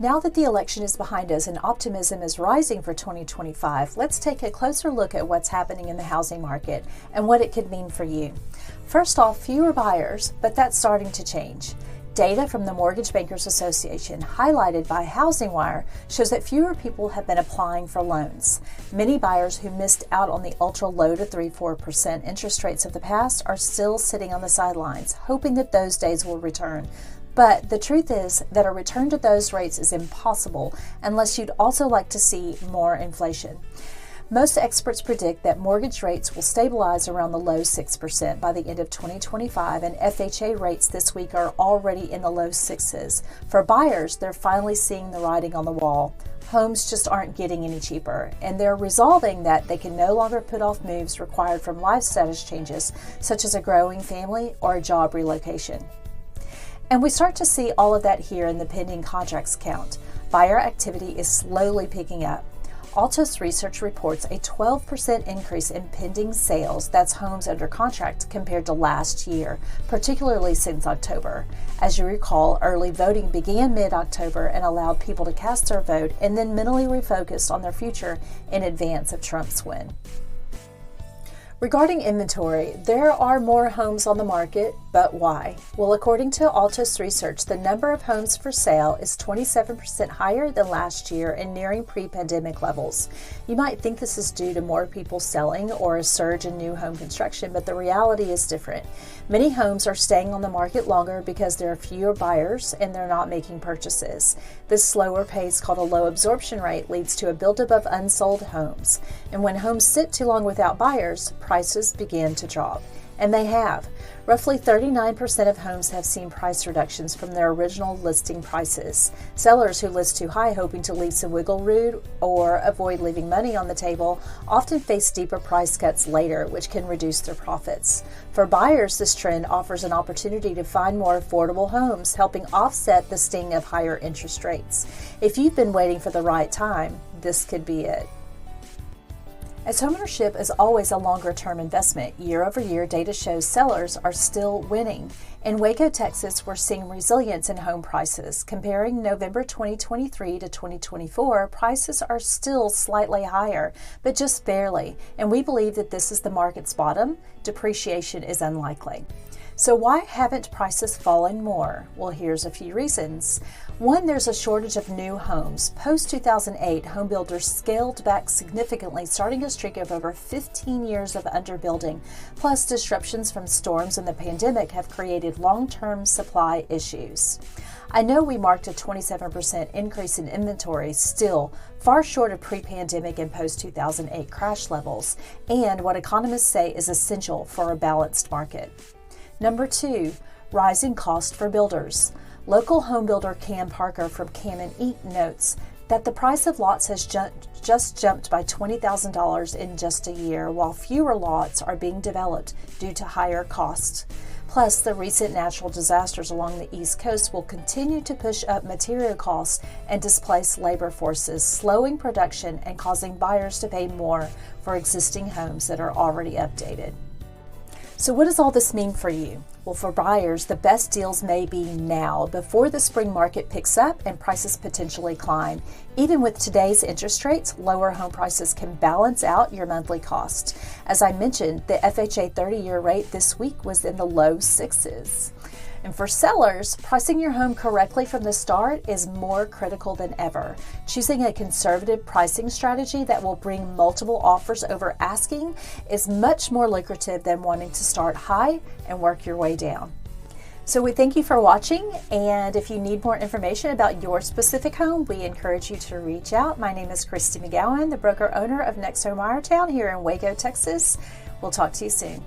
Now that the election is behind us and optimism is rising for 2025, let's take a closer look at what's happening in the housing market and what it could mean for you. First off, fewer buyers, but that's starting to change. Data from the Mortgage Bankers Association, highlighted by Housing Wire, shows that fewer people have been applying for loans. Many buyers who missed out on the ultra-low to 3-4% interest rates of the past are still sitting on the sidelines, hoping that those days will return. But the truth is that a return to those rates is impossible unless you'd also like to see more inflation. Most experts predict that mortgage rates will stabilize around the low 6% by the end of 2025, and FHA rates this week are already in the low 6s. For buyers, they're finally seeing the writing on the wall. Homes just aren't getting any cheaper, and they're resolving that they can no longer put off moves required from life status changes, such as a growing family or a job relocation. And we start to see all of that here in the pending contracts count. Buyer activity is slowly picking up. Altos Research reports a 12% increase in pending sales, that's homes under contract, compared to last year, particularly since October. As you recall, early voting began mid-October and allowed people to cast their vote and then mentally refocused on their future in advance of Trump's win. Regarding inventory, there are more homes on the market, but why? Well, according to Altos Research, the number of homes for sale is 27% higher than last year and nearing pre-pandemic levels. You might think this is due to more people selling or a surge in new home construction, but the reality is different. Many homes are staying on the market longer because there are fewer buyers and they're not making purchases. This slower pace, called a low absorption rate, leads to a buildup of unsold homes. And when homes sit too long without buyers, prices begin to drop. And they have. Roughly 39% of homes have seen price reductions from their original listing prices. Sellers who list too high, hoping to leave some wiggle room or avoid leaving money on the table, often face deeper price cuts later, which can reduce their profits. For buyers, this trend offers an opportunity to find more affordable homes, helping offset the sting of higher interest rates. If you've been waiting for the right time, this could be it. As homeownership is always a longer-term investment, year-over-year data shows sellers are still winning. In Waco, Texas, we're seeing resilience in home prices. Comparing November 2023 to 2024, prices are still slightly higher, but just barely, and we believe that this is the market's bottom. Depreciation is unlikely. So why haven't prices fallen more? Well, here's a few reasons. One, there's a shortage of new homes. Post-2008, home builders scaled back significantly, starting a streak of over 15 years of underbuilding. Plus, disruptions from storms and the pandemic have created long-term supply issues. I know we marked a 27% increase in inventory, still far short of pre-pandemic and post-2008 crash levels, and what economists say is essential for a balanced market. Number 2, rising cost for builders. Local home builder Cam Parker from Cam & Eat notes that the price of lots has just jumped by $20,000 in just a year, while fewer lots are being developed due to higher costs. Plus, the recent natural disasters along the East Coast will continue to push up material costs and displace labor forces, slowing production and causing buyers to pay more for existing homes that are already updated. So what does all this mean for you? Well, for buyers, the best deals may be now, before the spring market picks up and prices potentially climb. Even with today's interest rates, lower home prices can balance out your monthly cost. As I mentioned, the FHA 30-year rate this week was in the low 6s. And for sellers, pricing your home correctly from the start is more critical than ever. Choosing a conservative pricing strategy that will bring multiple offers over asking is much more lucrative than wanting to start high and work your way down. So we thank you for watching, and if you need more information about your specific home, we encourage you to reach out. My name is Cristi McGowan, the broker owner of NextHome Town here in Waco, Texas. We'll talk to you soon.